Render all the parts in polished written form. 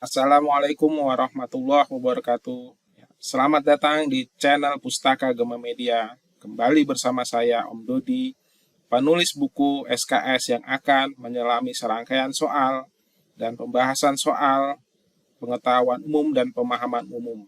Assalamualaikum warahmatullahi wabarakatuh. Selamat datang di channel Pustaka Gema Media. Kembali bersama saya Om Dodi, penulis buku SKS yang akan menyelami serangkaian soal dan pembahasan soal pengetahuan umum dan pemahaman umum.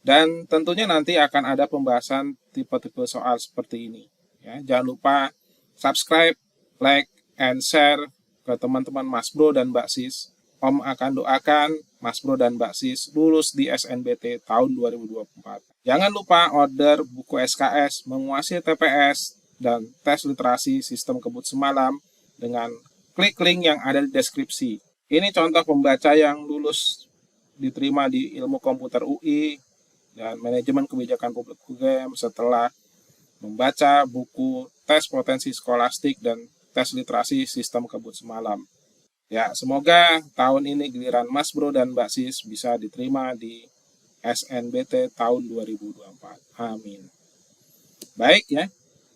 Dan tentunya nanti akan ada pembahasan tipe-tipe soal seperti ini. Jangan lupa subscribe, like, and share ke teman-teman Mas Bro dan Mbak Sis. Om akan doakan Mas Bro dan Mbak Sis lulus di SNBT tahun 2024. Jangan lupa order buku SKS menguasai TPS dan tes literasi sistem kebut semalam dengan klik link yang ada di deskripsi. Ini contoh pembaca yang lulus diterima di Ilmu Komputer UI dan Manajemen Kebijakan Publik UGM setelah membaca buku tes potensi skolastik dan tes literasi sistem kebut semalam. Ya, semoga tahun ini giliran Mas Bro dan Mbak Sis bisa diterima di SNBT tahun 2024. Amin. Baik ya,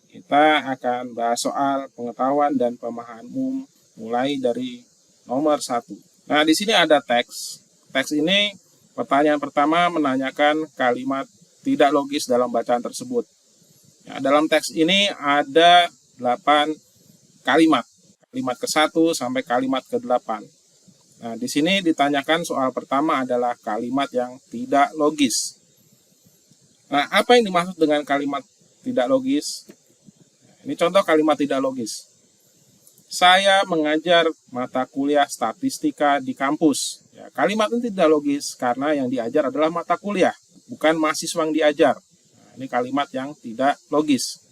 kita akan bahas soal pengetahuan dan pemahaman umum mulai dari nomor 1. Nah, di sini ada teks. Teks ini pertanyaan pertama menanyakan kalimat tidak logis dalam bacaan tersebut. Ya, dalam teks ini ada 8 kalimat. Kalimat ke-1 sampai kalimat ke-8. Nah, di sini ditanyakan soal pertama adalah kalimat yang tidak logis. Nah, apa yang dimaksud dengan kalimat tidak logis? Ini contoh kalimat tidak logis. Saya mengajar mata kuliah statistika di kampus. Ya, kalimat ini tidak logis karena yang diajar adalah mata kuliah, bukan mahasiswa yang diajar. Nah, ini kalimat yang tidak logis.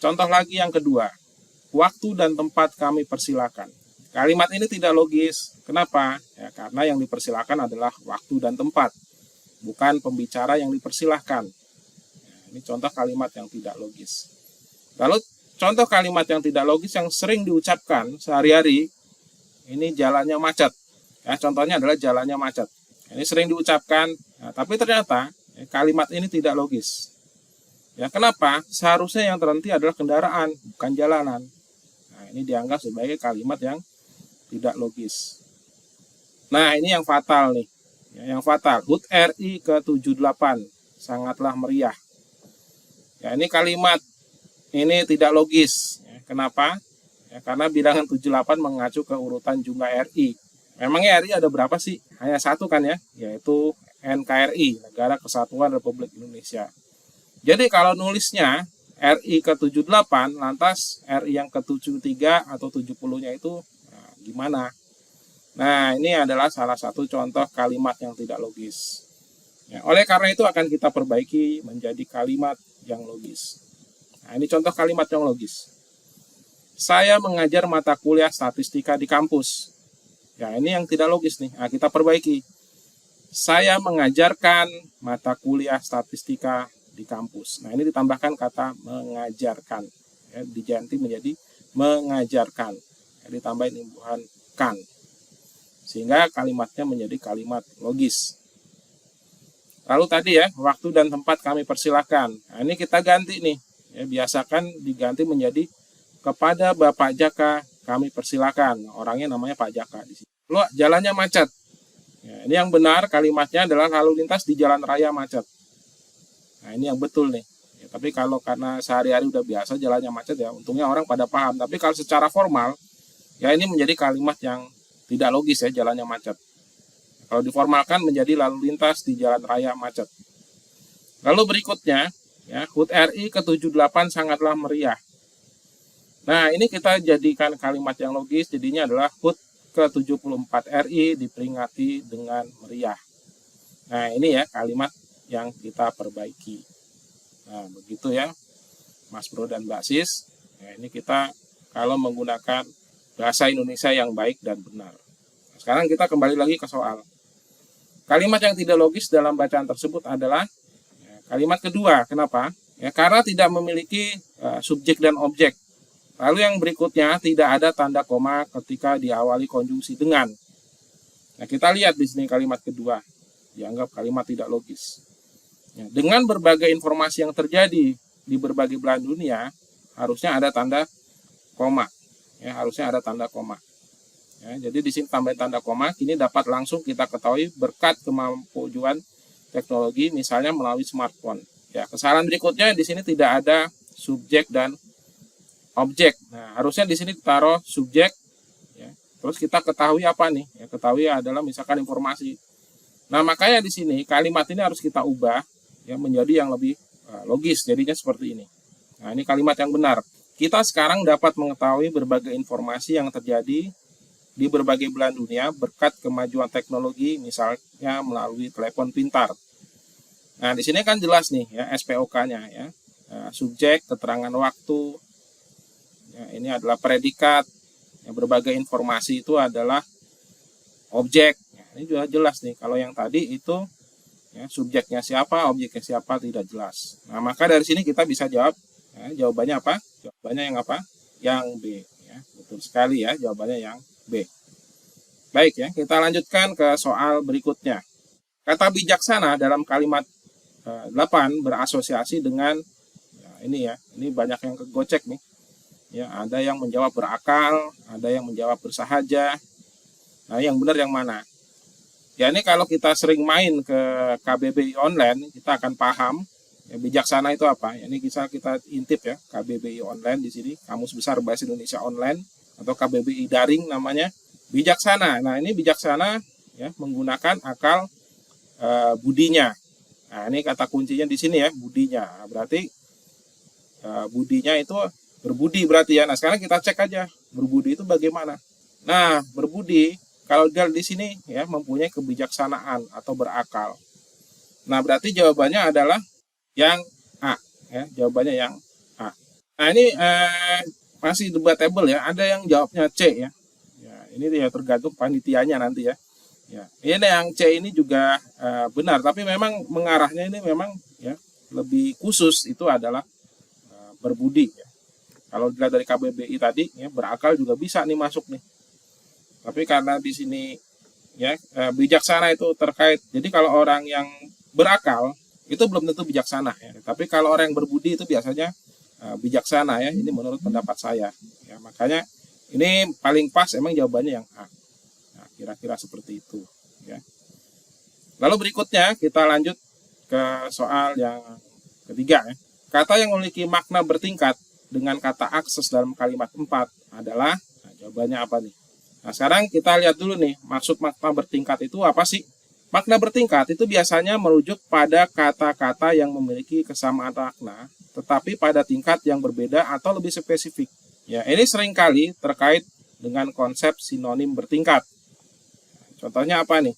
Contoh lagi yang kedua. Waktu dan tempat kami persilakan. Kalimat ini tidak logis. Kenapa? Ya, karena yang dipersilakan adalah waktu dan tempat, bukan pembicara yang dipersilahkan. Ya, ini contoh kalimat yang tidak logis. Lalu contoh kalimat yang tidak logis yang sering diucapkan sehari-hari, ini jalannya macet. Ya, contohnya adalah jalannya macet. Ini sering diucapkan, tapi ternyata kalimat ini tidak logis. Ya, kenapa? Seharusnya yang terhenti adalah kendaraan, bukan jalanan. Nah, ini dianggap sebagai kalimat yang tidak logis. Nah, ini yang fatal nih. Yang fatal, HUT RI ke-78 sangatlah meriah. Ya, ini kalimat ini tidak logis. Ya, kenapa? Ya, karena bilangan 78 mengacu ke urutan jumlah RI. Memangnya RI ada berapa sih? Hanya satu kan ya, yaitu NKRI, Negara Kesatuan Republik Indonesia. Jadi kalau nulisnya RI ke-78, lantas RI yang ke-73 atau 70-nya itu gimana? Nah, ini adalah salah satu contoh kalimat yang tidak logis. Ya, oleh karena itu akan kita perbaiki menjadi kalimat yang logis. Nah, ini contoh kalimat yang logis. Saya mengajar mata kuliah statistika di kampus. Ya, ini yang tidak logis nih. Nah, kita perbaiki. Saya mengajarkan mata kuliah statistika di kampus. Nah, ini ditambahkan kata mengajarkan. Ya, diganti menjadi mengajarkan. Ya, ditambahin imbuhan kan. Sehingga kalimatnya menjadi kalimat logis. Lalu tadi ya, waktu dan tempat kami persilahkan. Nah, ini kita ganti nih. Ya, biasakan diganti menjadi kepada Bapak Jaka kami persilahkan. Orangnya namanya Pak Jaka di sini. Lalu jalannya macet. Ya, ini yang benar kalimatnya adalah lalu lintas di jalan raya macet. Nah, ini yang betul nih. Ya, tapi kalau karena sehari-hari udah biasa jalannya macet ya, untungnya orang pada paham. Tapi kalau secara formal, ya ini menjadi kalimat yang tidak logis ya, jalannya macet. Kalau diformalkan menjadi lalu lintas di jalan raya macet. Lalu berikutnya, ya, HUT RI ke-78 sangatlah meriah. Nah, ini kita jadikan kalimat yang logis, jadinya adalah HUT ke-74 RI diperingati dengan meriah. Nah, ini ya kalimat yang kita perbaiki. Nah, begitu ya Mas Bro dan Mbak Sis. Nah, ini kita kalau menggunakan bahasa Indonesia yang baik dan benar. Nah, sekarang kita kembali lagi ke soal. Kalimat yang tidak logis dalam bacaan tersebut adalah kalimat kedua. Kenapa? Ya, karena tidak memiliki subjek dan objek. Lalu yang berikutnya tidak ada tanda koma ketika diawali konjungsi dengan. Nah, kita lihat di sini kalimat kedua. Dianggap kalimat tidak logis. Ya, dengan berbagai informasi yang terjadi di berbagai belahan dunia, harusnya ada tanda koma. Ya, harusnya ada tanda koma. Ya, jadi di sini tambahin tanda koma, kini dapat langsung kita ketahui berkat kemajuan teknologi, misalnya melalui smartphone. Ya, kesalahan berikutnya di sini tidak ada subjek dan objek. Nah, harusnya di sini taruh subjek, ya. Terus kita ketahui apa nih? Ya, ketahui adalah misalkan informasi. Nah, makanya di sini kalimat ini harus kita ubah ya menjadi yang lebih logis. Jadinya seperti ini. Nah, ini kalimat yang benar. Kita sekarang dapat mengetahui berbagai informasi yang terjadi di berbagai belahan dunia berkat kemajuan teknologi, misalnya melalui telepon pintar. Nah, di sini kan jelas nih ya SPOK-nya ya. Subjek, keterangan waktu. Ya, ini adalah predikat. Ya, berbagai informasi itu adalah objek. Ya, ini juga jelas nih. Kalau yang tadi itu ya, subjeknya siapa, objeknya siapa tidak jelas. Nah, maka dari sini kita bisa jawab. Ya, jawabannya apa? Jawabannya yang apa? Yang B. Ya, betul sekali ya, jawabannya yang B. Baik ya, kita lanjutkan ke soal berikutnya. Kata bijaksana dalam kalimat 8 berasosiasi dengan ya, ini banyak yang kegocek nih. Ya, ada yang menjawab berakal, ada yang menjawab bersahaja. Nah, yang benar yang mana? Ya, ini kalau kita sering main ke KBBI online, kita akan paham ya, bijaksana itu apa. Ya, ini kita intip ya, KBBI online di sini, Kamus Besar Bahasa Indonesia Online atau KBBI daring namanya. Bijaksana. Nah, ini bijaksana ya menggunakan akal budinya. Nah, ini kata kuncinya di sini ya, budinya. Nah, berarti budinya itu berbudi berarti ya. Nah, sekarang kita cek aja berbudi itu bagaimana. Nah, berbudi kalau di sini ya mempunyai kebijaksanaan atau berakal. Nah, berarti jawabannya adalah yang A ya, jawabannya yang A. Nah, ini masih debatable ya. Ada yang jawabnya C ya. Ini ya tergantung panitianya nanti ya. Ya, ini yang C ini juga benar, tapi memang mengarahnya ini memang ya lebih khusus itu adalah berbudi. Ya. Kalau dilihat dari KBBI tadi, ya berakal juga bisa nih masuk nih. Tapi karena di sini ya bijaksana itu terkait. Jadi kalau orang yang berakal itu belum tentu bijaksana. Ya. Tapi kalau orang yang berbudi itu biasanya bijaksana ya. Ini menurut pendapat saya. Ya, makanya ini paling pas emang jawabannya yang A. Nah, kira-kira seperti itu. Ya. Lalu berikutnya kita lanjut ke soal yang ketiga. Ya. Kata yang memiliki makna bertingkat dengan kata akses dalam kalimat 4 adalah, nah, jawabannya apa nih? Nah, sekarang kita lihat dulu nih, maksud makna bertingkat itu apa sih? Makna bertingkat itu biasanya merujuk pada kata-kata yang memiliki kesamaan makna, tetapi pada tingkat yang berbeda atau lebih spesifik. Ya, ini seringkali terkait dengan konsep sinonim bertingkat. Contohnya apa nih?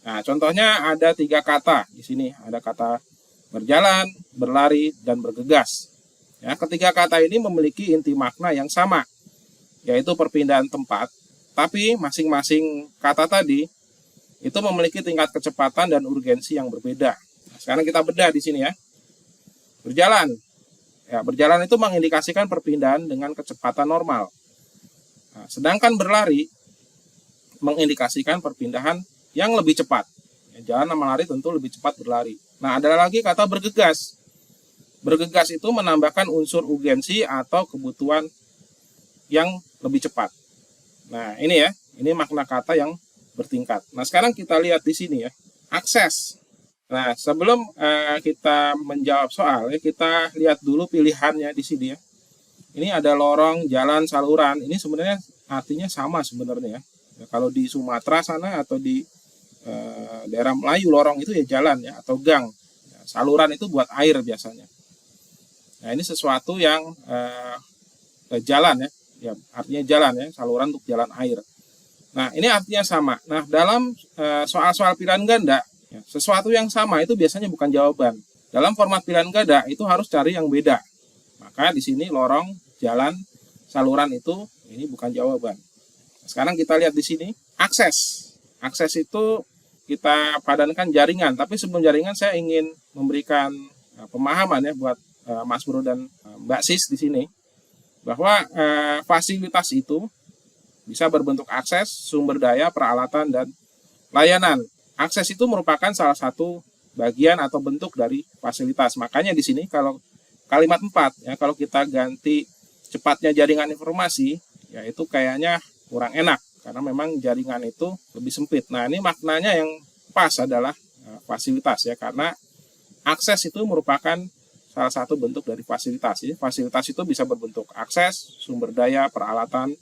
Nah, contohnya ada 3 kata di sini. Ada kata berjalan, berlari, dan bergegas. Ya, ketiga kata ini memiliki inti makna yang sama, yaitu perpindahan tempat. Tapi masing-masing kata tadi itu memiliki tingkat kecepatan dan urgensi yang berbeda. Nah, sekarang kita bedah di sini ya. Berjalan. Ya, berjalan itu mengindikasikan perpindahan dengan kecepatan normal. Nah, sedangkan berlari mengindikasikan perpindahan yang lebih cepat. Ya, jalan sama lari tentu lebih cepat berlari. Nah, ada lagi kata bergegas. Bergegas itu menambahkan unsur urgensi atau kebutuhan yang lebih cepat. Nah, ini ya, ini makna kata yang bertingkat. Nah, sekarang kita lihat di sini ya, akses. Nah, sebelum kita menjawab soal, ya, kita lihat dulu pilihannya di sini ya. Ini ada lorong, jalan, saluran. Ini sebenarnya artinya sama sebenarnya ya. Ya, kalau di Sumatera sana atau di daerah Melayu, lorong itu ya jalan ya atau gang. Ya, saluran itu buat air biasanya. Nah, ini sesuatu yang jalan ya. Ya, artinya jalan ya, saluran untuk jalan air. Nah, ini artinya sama. Nah, dalam soal-soal pilihan ganda, ya, sesuatu yang sama itu biasanya bukan jawaban. Dalam format pilihan ganda itu harus cari yang beda. Maka di sini lorong, jalan, saluran itu ini bukan jawaban. Sekarang kita lihat di sini akses. Akses itu kita padankan jaringan. Tapi sebelum jaringan saya ingin memberikan pemahaman ya buat Mas Bro dan Mbak Sis di sini bahwa fasilitas itu bisa berbentuk akses, sumber daya, peralatan, dan layanan. Akses itu merupakan salah satu bagian atau bentuk dari fasilitas. Makanya di sini kalau kalimat 4 ya, kalau kita ganti cepatnya jaringan informasi, ya itu kayaknya kurang enak karena memang jaringan itu lebih sempit. Nah, ini maknanya yang pas adalah fasilitas ya, karena akses itu merupakan salah satu bentuk dari fasilitas. Jadi fasilitas itu bisa berbentuk akses, sumber daya, peralatan,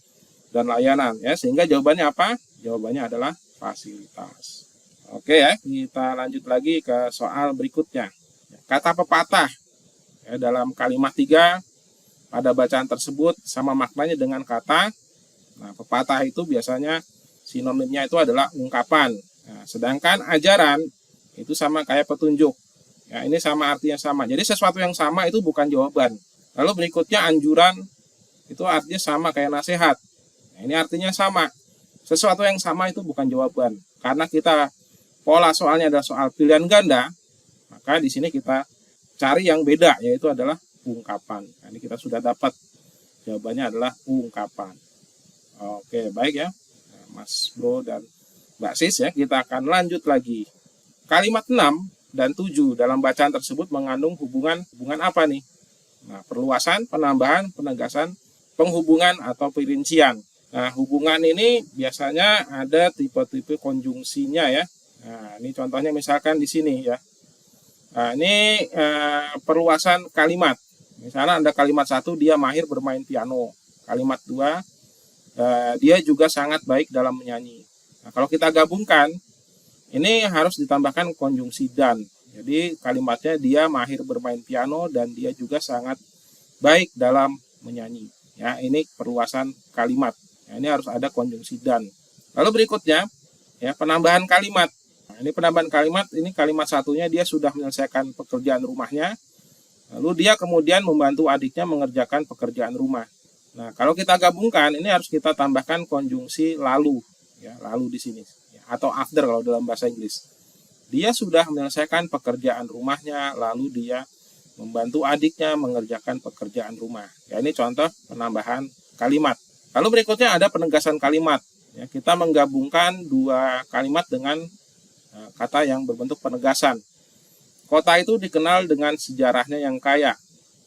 dan layanan ya. Sehingga jawabannya apa? Jawabannya adalah fasilitas. Oke ya, kita lanjut lagi ke soal berikutnya. Kata pepatah ya, dalam kalimat 3 pada bacaan tersebut sama maknanya dengan kata. Nah, pepatah itu biasanya sinonimnya itu adalah ungkapan. Nah, sedangkan ajaran itu sama kayak petunjuk. Ya, ini sama artinya sama. Jadi sesuatu yang sama itu bukan jawaban. Lalu berikutnya anjuran itu artinya sama kayak nasihat. Nah, ini artinya sama. Sesuatu yang sama itu bukan jawaban. Karena kita pola soalnya adalah soal pilihan ganda, maka di sini kita cari yang beda, yaitu adalah ungkapan. Nah, ini kita sudah dapat jawabannya adalah ungkapan. Oke, baik ya, Mas Bro dan Mbak Sis ya. Kita akan lanjut lagi. Kalimat 6 dan 7 dalam bacaan tersebut mengandung hubungan apa nih? Nah, perluasan, penambahan, penegasan, penghubungan atau perincian. Nah, hubungan ini biasanya ada tipe-tipe konjungsinya ya. Nah, ini contohnya misalkan di sini ya. Nah, ini perluasan kalimat. Misalnya ada kalimat 1, dia mahir bermain piano. Kalimat 2, dia juga sangat baik dalam menyanyi. Nah, kalau kita gabungkan, ini harus ditambahkan konjungsi dan. Jadi kalimatnya dia mahir bermain piano dan dia juga sangat baik dalam menyanyi. Ya, ini perluasan kalimat. Nah, ini harus ada konjungsi dan. Lalu berikutnya, ya, penambahan kalimat. Nah, ini penambahan kalimat, ini kalimat satunya dia sudah menyelesaikan pekerjaan rumahnya. Lalu dia kemudian membantu adiknya mengerjakan pekerjaan rumah. Nah, kalau kita gabungkan, ini harus kita tambahkan konjungsi lalu. Ya, lalu di sini. Atau after kalau dalam bahasa Inggris. Dia sudah menyelesaikan pekerjaan rumahnya, lalu dia membantu adiknya mengerjakan pekerjaan rumah. Ya, ini contoh penambahan kalimat. Lalu berikutnya ada penegasan kalimat. Ya, kita menggabungkan dua kalimat dengan kata yang berbentuk penegasan. Kota itu dikenal dengan sejarahnya yang kaya.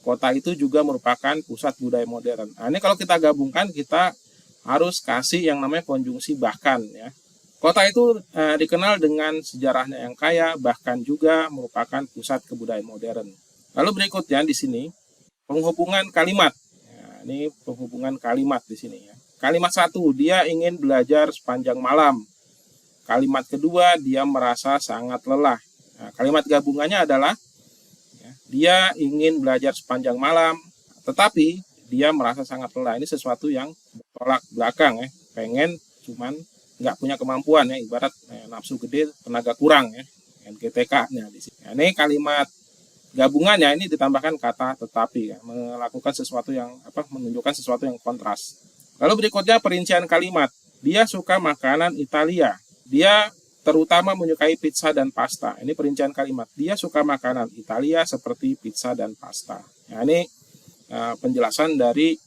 Kota itu juga merupakan pusat budaya modern. Nah, ini kalau kita gabungkan, kita harus kasih yang namanya konjungsi bahkan ya. Kota itu dikenal dengan sejarahnya yang kaya, bahkan juga merupakan pusat kebudayaan modern. Lalu berikutnya di sini penghubungan kalimat. Ya, ini penghubungan kalimat di sini ya. Kalimat 1, dia ingin belajar sepanjang malam. Kalimat kedua, dia merasa sangat lelah. Nah, kalimat gabungannya adalah ya, dia ingin belajar sepanjang malam, tetapi dia merasa sangat lelah. Ini sesuatu yang bertolak belakang ya. Pengen cuman nggak punya kemampuan ya, ibarat nafsu gede tenaga kurang ya, NGTK-nya di sini. Nah, ini kalimat gabungannya ini ditambahkan kata tetapi ya, melakukan sesuatu yang menunjukkan sesuatu yang kontras. Lalu berikutnya perincian kalimat. Dia suka makanan Italia. Dia terutama menyukai pizza dan pasta. Ini perincian kalimat. Dia suka makanan Italia seperti pizza dan pasta. Nah, ini penjelasan dari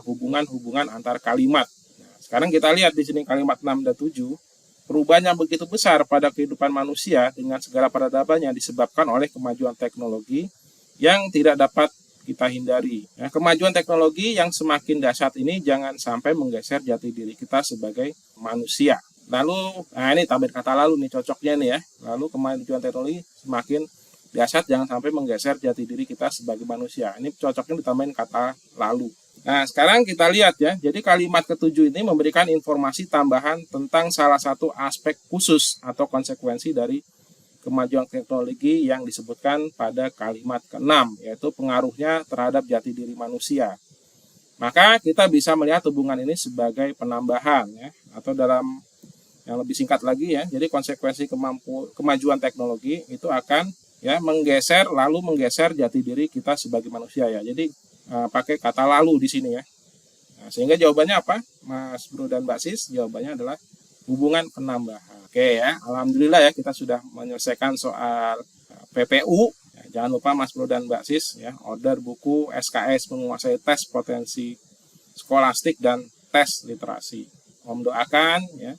hubungan-hubungan antar kalimat. Sekarang kita lihat di sini kalimat 6 dan 7, perubahan yang begitu besar pada kehidupan manusia dengan segala peradabannya disebabkan oleh kemajuan teknologi yang tidak dapat kita hindari. Nah, kemajuan teknologi yang semakin dahsyat ini jangan sampai menggeser jati diri kita sebagai manusia. Lalu, nah ini tambahin kata lalu nih cocoknya nih ya. Lalu kemajuan teknologi semakin dahsyat jangan sampai menggeser jati diri kita sebagai manusia. Ini cocoknya ditambahin kata lalu. Nah, sekarang kita lihat ya. Jadi kalimat ketujuh ini memberikan informasi tambahan tentang salah satu aspek khusus atau konsekuensi dari kemajuan teknologi yang disebutkan pada kalimat ke-6, yaitu pengaruhnya terhadap jati diri manusia. Maka kita bisa melihat hubungan ini sebagai penambahan ya, atau dalam yang lebih singkat lagi ya. Jadi konsekuensi kemajuan teknologi itu akan ya menggeser jati diri kita sebagai manusia ya. Jadi pakai kata lalu di sini ya. Nah, sehingga jawabannya apa, Mas Bro dan Mbak Sis? Jawabannya adalah hubungan penambahan. Oke ya, alhamdulillah ya kita sudah menyelesaikan soal PPU. Ya, jangan lupa Mas Bro dan Mbak Sis ya, order buku SKS menguasai tes potensi skolastik dan tes literasi. Om doakan ya,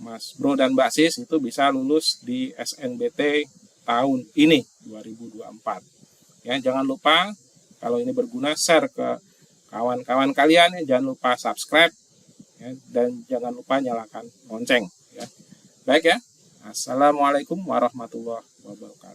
Mas Bro dan Mbak Sis itu bisa lulus di SNBT tahun ini 2024. Ya, jangan lupa kalau ini berguna, share ke kawan-kawan kalian ya. Jangan lupa subscribe ya, dan jangan lupa nyalakan lonceng ya. Baik ya. Assalamualaikum warahmatullahi wabarakatuh.